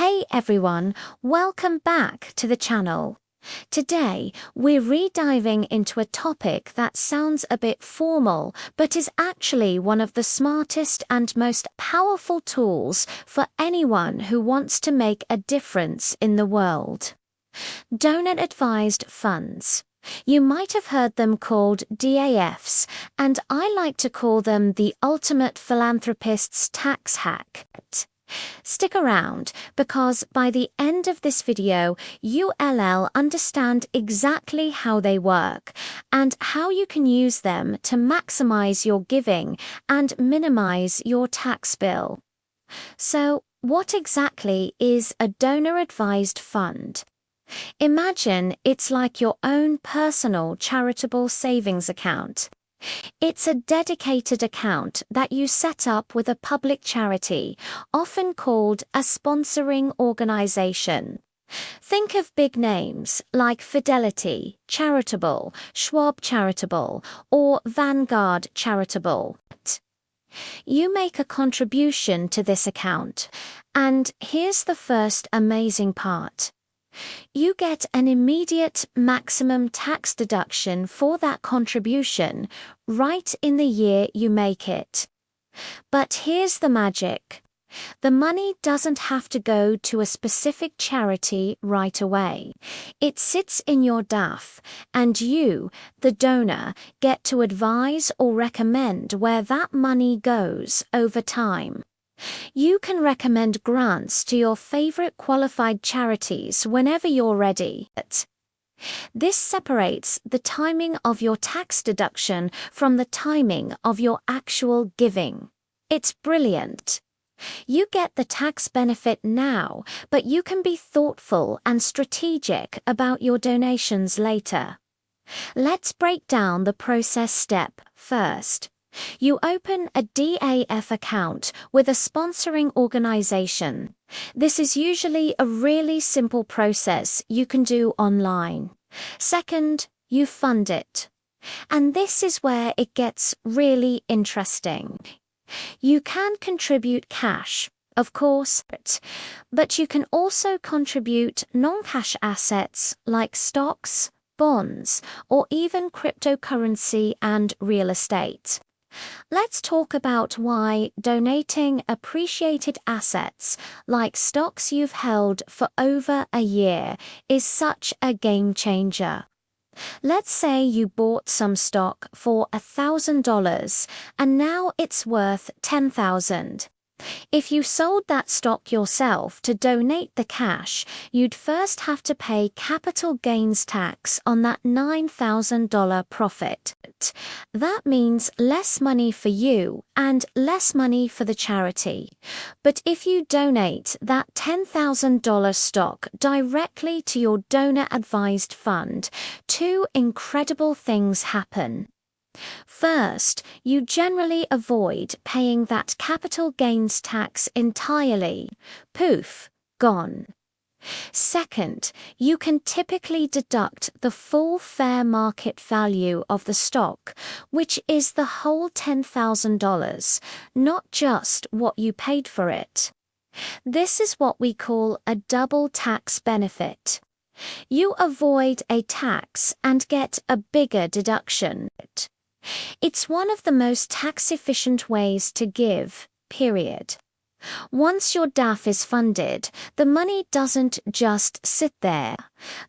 Hey everyone, welcome back to the channel. Today, we're re-diving into a topic that sounds a bit formal, but is actually one of the smartest and most powerful tools for anyone who wants to make a difference in the world. Donor-advised funds. You might have heard them called DAFs, and I like to call them the ultimate philanthropist's tax hack. Stick around, because by the end of this video, you'll understand exactly how they work and how you can use them to maximize your giving and minimize your tax bill. So, what exactly is a donor-advised fund? Imagine it's like your own personal charitable savings account. It's a dedicated account that you set up with a public charity, often called a sponsoring organization. Think of big names like Fidelity Charitable, Schwab Charitable, or Vanguard Charitable. You make a contribution to this account, and here's the first amazing part. You get an immediate maximum tax deduction for that contribution right in the year you make it. But here's the magic. The money doesn't have to go to a specific charity right away. It sits in your DAF, and you, the donor, get to advise or recommend where that money goes over time. You can recommend grants to your favorite qualified charities whenever you're ready. This separates the timing of your tax deduction from the timing of your actual giving. It's brilliant. You get the tax benefit now, but you can be thoughtful and strategic about your donations later. Let's break down the process step first. You open a DAF account with a sponsoring organization. This is usually a really simple process you can do online. Second, you fund it. And this is where it gets really interesting. You can contribute cash, of course, but you can also contribute non-cash assets like stocks, bonds, or even cryptocurrency and real estate. Let's talk about why donating appreciated assets like stocks you've held for over a year is such a game changer. Let's say you bought some stock for $1,000 and now it's worth $10,000. If you sold that stock yourself to donate the cash, you'd first have to pay capital gains tax on that $9,000 profit. That means less money for you and less money for the charity. But if you donate that $10,000 stock directly to your donor-advised fund, two incredible things happen. First, you generally avoid paying that capital gains tax entirely. Poof, gone. Second, you can typically deduct the full fair market value of the stock, which is the whole $10,000, not just what you paid for it. This is what we call a double tax benefit. You avoid a tax and get a bigger deduction. It's one of the most tax-efficient ways to give, period. Once your DAF is funded, the money doesn't just sit there.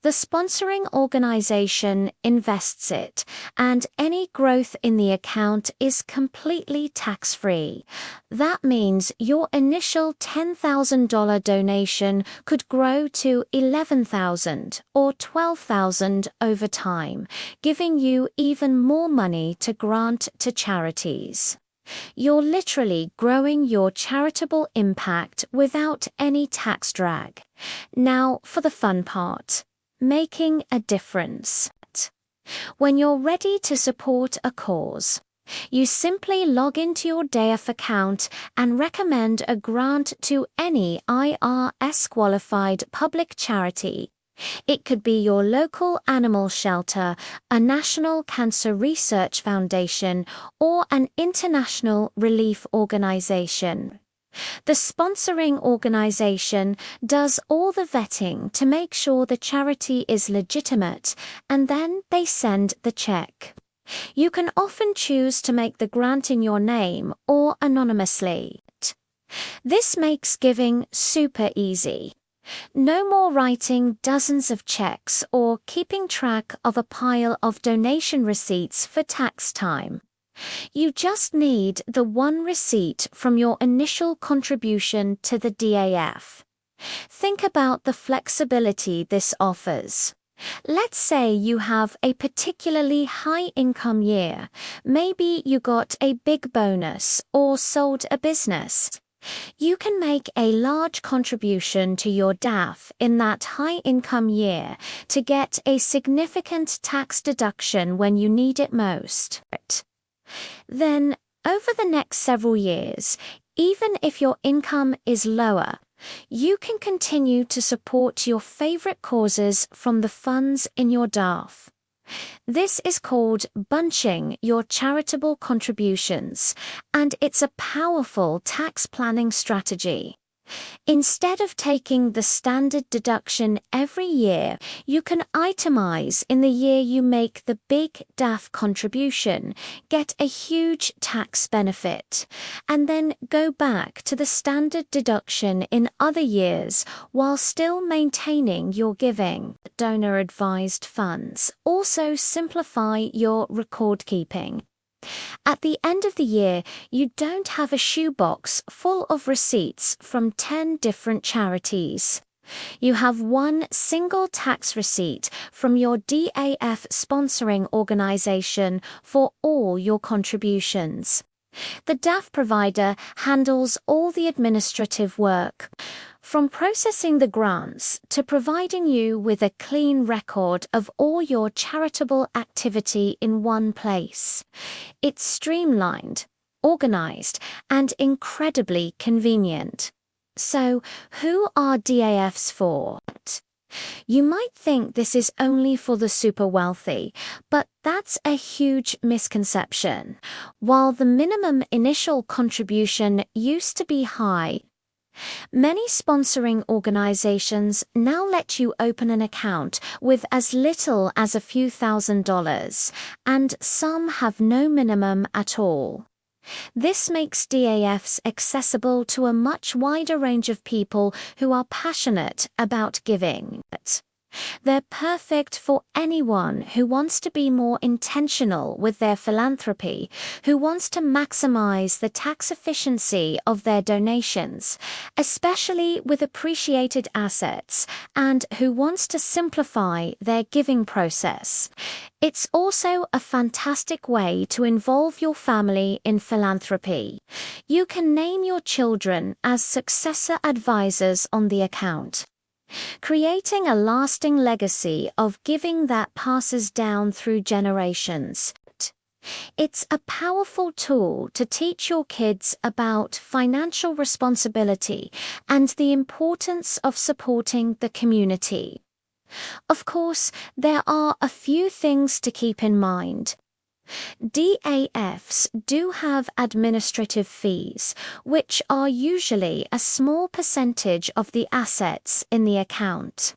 The sponsoring organization invests it, and any growth in the account is completely tax-free. That means your initial $10,000 donation could grow to $11,000 or $12,000 over time, giving you even more money to grant to charities. You're literally growing your charitable impact without any tax drag. Now for the fun part, making a difference. When you're ready to support a cause, you simply log into your DAF account and recommend a grant to any IRS-qualified public charity. It could be your local animal shelter, a national cancer research foundation, or an international relief organization. The sponsoring organization does all the vetting to make sure the charity is legitimate, and then they send the check. You can often choose to make the grant in your name or anonymously. This makes giving super easy. No more writing dozens of checks or keeping track of a pile of donation receipts for tax time. You just need the one receipt from your initial contribution to the DAF. Think about the flexibility this offers. Let's say you have a particularly high income year. Maybe you got a big bonus or sold a business. You can make a large contribution to your DAF in that high income year to get a significant tax deduction when you need it most. Then, over the next several years, even if your income is lower, you can continue to support your favorite causes from the funds in your DAF. This is called bunching your charitable contributions, and it's a powerful tax planning strategy. Instead of taking the standard deduction every year, you can itemize in the year you make the big DAF contribution, get a huge tax benefit, and then go back to the standard deduction in other years while still maintaining your giving. Donor-advised funds also simplify your record keeping. At the end of the year, you don't have a shoebox full of receipts from 10 different charities. You have one single tax receipt from your DAF sponsoring organization for all your contributions. The DAF provider handles all the administrative work, from processing the grants to providing you with a clean record of all your charitable activity in one place. It's streamlined, organized, and incredibly convenient. So, who are DAFs for? You might think this is only for the super wealthy, but that's a huge misconception. While the minimum initial contribution used to be high, many sponsoring organizations now let you open an account with as little as a few $1,000s, and some have no minimum at all. This makes DAFs accessible to a much wider range of people who are passionate about giving. They're perfect for anyone who wants to be more intentional with their philanthropy, who wants to maximize the tax efficiency of their donations, especially with appreciated assets, and who wants to simplify their giving process. It's also a fantastic way to involve your family in philanthropy. You can name your children as successor advisors on the account, creating a lasting legacy of giving that passes down through generations. It's a powerful tool to teach your kids about financial responsibility and the importance of supporting the community. Of course, there are a few things to keep in mind. DAFs do have administrative fees, which are usually a small percentage of the assets in the account.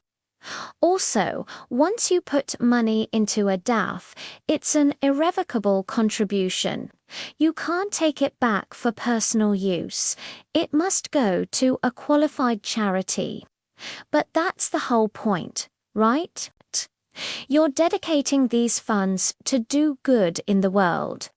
Also, once you put money into a DAF, it's an irrevocable contribution. You can't take it back for personal use. It must go to a qualified charity. But that's the whole point, right? You're dedicating these funds to do good in the world.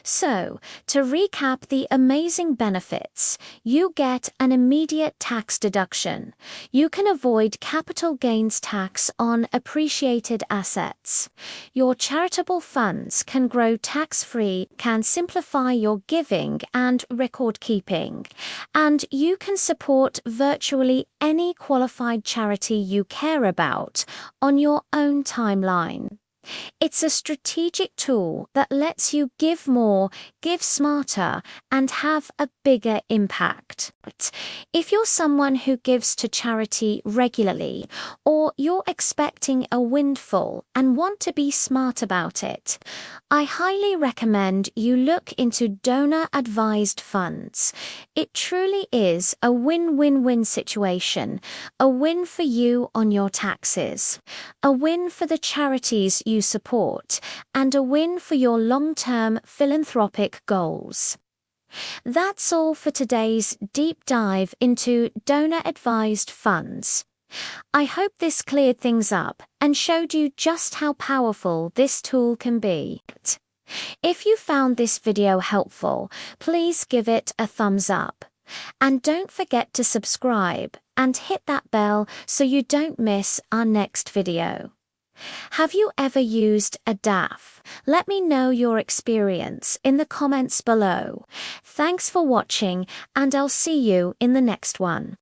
So, to recap the amazing benefits, you get an immediate tax deduction. You can avoid capital gains tax on appreciated assets. Your charitable funds can grow tax-free, can simplify your giving and record keeping, and you can support virtually any qualified charity you care about on your own timeline. It's a strategic tool that lets you give more, give smarter, and have a bigger impact. If you're someone who gives to charity regularly, or you're expecting a windfall and want to be smart about it, I highly recommend you look into donor-advised funds. It truly is a win-win-win situation, a win for you on your taxes, a win for the charities you support, and a win for your long-term philanthropic goals. That's all for today's deep dive into donor-advised funds. I hope this cleared things up and showed you just how powerful this tool can be. If you found this video helpful, please give it a thumbs up. And don't forget to subscribe and hit that bell so you don't miss our next video. Have you ever used a DAF? Let me know your experience in the comments below. Thanks for watching, and I'll see you in the next one.